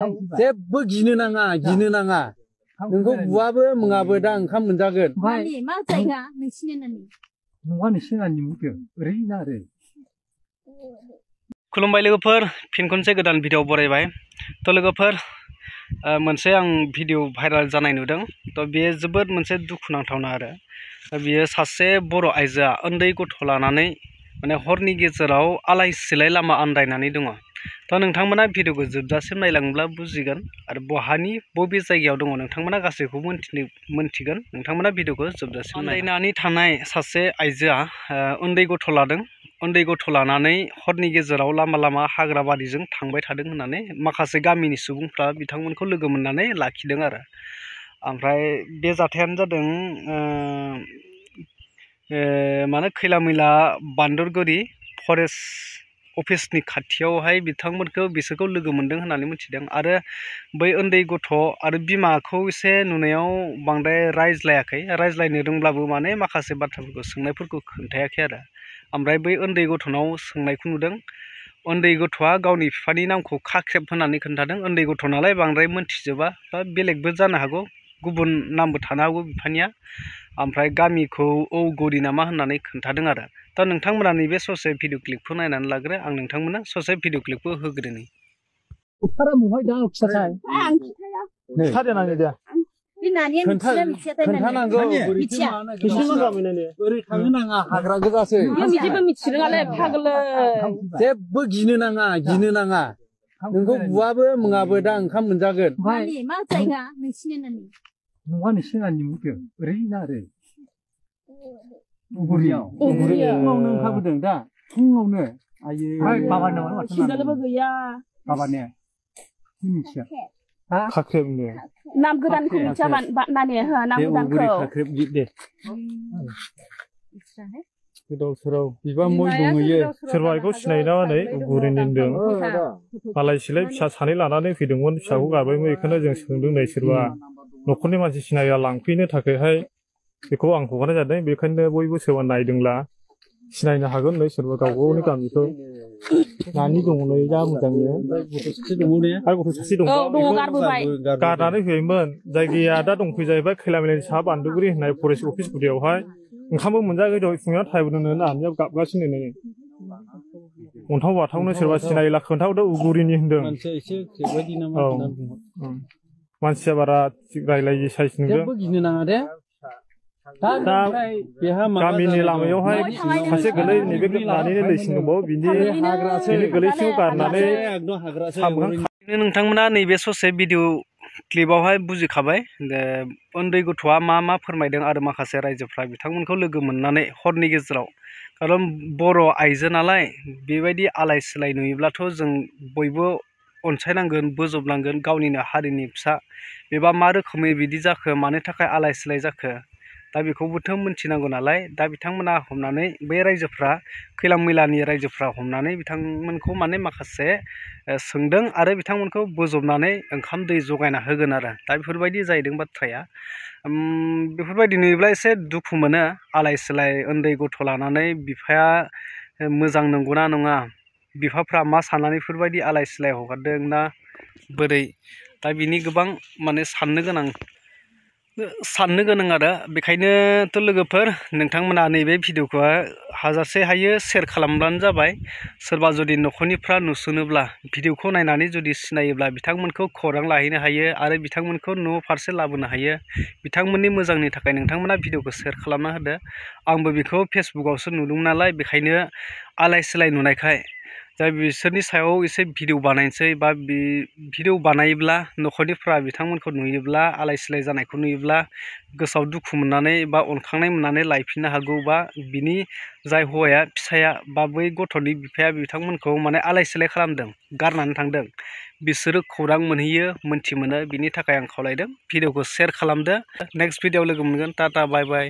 जेबो गिनो नाङा नोंखौ बुवाबो मुङाबो दा ओंखाम मोनजागोन। मा जायगा नोंसिनि नानि? नङा नोंसिनि नानि मुंखौ ओरैनो आरो। खुलुमबाय लोगोफोर, फिन खनसे गोदान भिडिअ बरायबाय। थ' लोगोफोर, मोनसे आं भिडिअ भाइराल जानाय नुदों। थ' बेयो जोबोद मोनसे दुखुनांथावना आरो। बियो सासे बर' आइजोआ उन्दै गथ' लानानै माने हरनि गेजेराव आलाय सिलाय लामा आन्दायनानै दङ। थ' नोंथांमोना भिडिअखौ जोबजासिम नायलाङोब्ला बुजिगोन आरो बहानि बबे जायगायाव दङ नोंथांमोना गासैखौबो मोनथिगोन। नोंथांमोना भिडिअखौ जोबजासिम आन्दायनानै थानाय सासे आइजोआ उन्दै गथ' लादों। उन्दै गथ' लानानै हरनि गेजेराव लामा हाग्रा बारिजों थांबाय थादों होननानै माखासे गामिनि सुबुंफ्रा बिथांमोनखौ लोगो मोननानै लाखिदों आरो। ओमफ्राय बे जाथायानो जादों माने खैला मैला बान्दरगुरि फरेस्ट अफिसनि खाथियावहाय बिसोरखौ लोगो मोनदों होननानै मिथिदों। आरो बै उन्दै गथ' आरो बिमाखौ एसे नुनायाव बांद्राय रायज्लायनो रोंब्लाबो माने माखासे बाथ्राफोरखौ सोंनायफोरखौ खोन्थायाखै आरो। ओमफ्राय बै उन्दै गथ'नाव सोंनायखौ नुदों। उन्दै गथ'आ गावनि बिफानि नामखौ खाख्रेब होननानै खोन्थादों। उन्दै गथ' नालाय बांद्राय मोनथिजोबा, बा बेलेगबो जानो हागौ, गुबुन नामबो थानो हागौ बिफानिया। ओमफ्राय गामिखौ औगुरि नामा होननानै खोन्थादों आरो। दा नोंथांमोना नैबे ससे भिडिअ क्लिपखौ नायनानै लाग्रो। आं नोंथांमोना ससे भिडिअ क्लिपखौ होग्रोनि। खोन्थानांगौ ओरै थांनो नाङा, हाग्रा गोजासै। जेबो गिनो नाङा नोंखौ बुवाबो मुङाबो दा ओंखाम मोनजागोन। मा जायगा नोंसिनि नानि? नङा नोंसिनि नानि मुंखौ ओरैनो आरो। फुङावनो ओंखारबोदों दा, फुङावनो। खिजानोबो गैया। बाबाने मिथिया। खाख्रेबनो नाम गोदानखौ मिथिया नानि, नाम गोदानखौ खाख्रेब दे। गोदाव सोराव बिबा मै दंहैयो। सोरबा बेखौ सिनायो ना नै उगुरिनि होनदों। आलाय सिलाय फिसा सानै लानानै फैदोंमोन, फिसाखौ गारबायमोन। बेखौनो जों सोंदों नै सोरबा न'खरनि मानसि सिनाया लांफैनो थाखायहाय बेखौ आं हगारनाय जादों। बेखायनो बयबो सोरबा नायदोंब्ला सिनायनो हागोन नै सोरबा गावनि गामिखौ। नानि दङ नै जा मोजांनो। आरो गथ' सासे दं, गारनानै फैबायमोन। जायगाया दा दंफैयो जाहैबाय खैला मैलानि साहा बान्दरगुरि होननाय फरेस्ट अफिस गुदियावहाय। ओंखामबो मोनजायाखै, दहाय फुङाव थाबोदोंनो नानिया गाबगासिनो नै। अन्थाव बाथावनो सोरबा सिनायला खोन्थाहरदो उगुरिनि होनदों। मानसिया बारा रायलायि साइस नुदों। दा गामिनि लामायावहाय सासे गोलै नैबे नानिनो दैसिन दंबावो, बिनि गोलैसिङाव गारनानै नोंथांमोना नैबे ससे भिडिअ क्लिपावहाय बुजिखाबाय। उन्दै गथ'आ मा फोरमायदों आरो माखासे रायजोफ्रा बिथांमोनखौ लोगो मोननानै हरनि गेजेराव, खारन बर' आइजो नालाय बेबायदि आलाय सिलाय नुयोब्लाथ' जों बयबो अनसायनांगोन, बोजबनांगोन। गावनिनो हारिनि फिसा बेबा मा रोखोमै बिदि जाखो, मानो थाखाय आलाय सिलाय जाखो, दा बेखौबोथ' मिथिनांगौ नालाय। दा बिथांमोना हमनानै, बे रायजोफ्रा खैला मैलानि रायजोफ्रा हमनानै बिथांमोनखौ माने माखासे सोंदों आरो बिथांमोनखौ बोजबनानै ओंखाम दै जगायना होगोन आरो। दा बेफोरबायदि जाहैदों बाथ्राया। बेफोरबायदि नुयोब्ला एसे दुखु मोनो। आलाय सिलाय उन्दै गथ' लानानै बिफाया मोजां नंगौना नङा, बिफाफ्रा मा साननानै बेफोरबायदि आलाय सिलाय हगारदों ना बोरै, दा बिनि गोबां माने साननो गोनां आरो। बेखायनोथ' लोगोफोर, नोंथांमोना नैबे भिडिअखौ हाजासे हायो शेयार खालामब्लानो जाबाय। सोरबा जुदि न'खरनिफ्रा नुसनोब्ला, भिडिअखौ नायनानै जुदि सिनायोब्ला बिथांमोनखौ खौरां लाहैनो हायो आरो बिथांमोनखौ न' फारसे लाबोनो हायो। बिथांमोननि मोजांनि थाखाय नोंथांमोना भिडिअखौ शेयार खालामना होदो। आंबो बेखौ फेसबुकआवसो नुदों नालाय, बेखायनो आलाय सिलाय नुनायखाय दा बिसोरनि सायाव एसे भिडिअ बानायनोसै। बा भिडिअ बानायोब्ला न'खरनिफ्रा बिथांमोनखौ नुयोब्ला, आलाय सिलाय जानायखौ नुयोब्ला गोसोआव दुखु मोननानै बा अनखांनाय मोननानै लायफिननो हागौ। बा बिनि जाय हौवाया, फिसाया बा बै गथ'नि बिफाया बिथांमोनखौ माने आलाय सिलाय खालामदों, गारनानै थांदों, बिसोरो खौरां मोनहैयो, मोनो। बिनि थाखाय आं खावलायदों भिडिअखौ शेयार खालामदो। नेक्स्ट भिडिअआव लोगो मोनगोन। टाटा बाय बाय।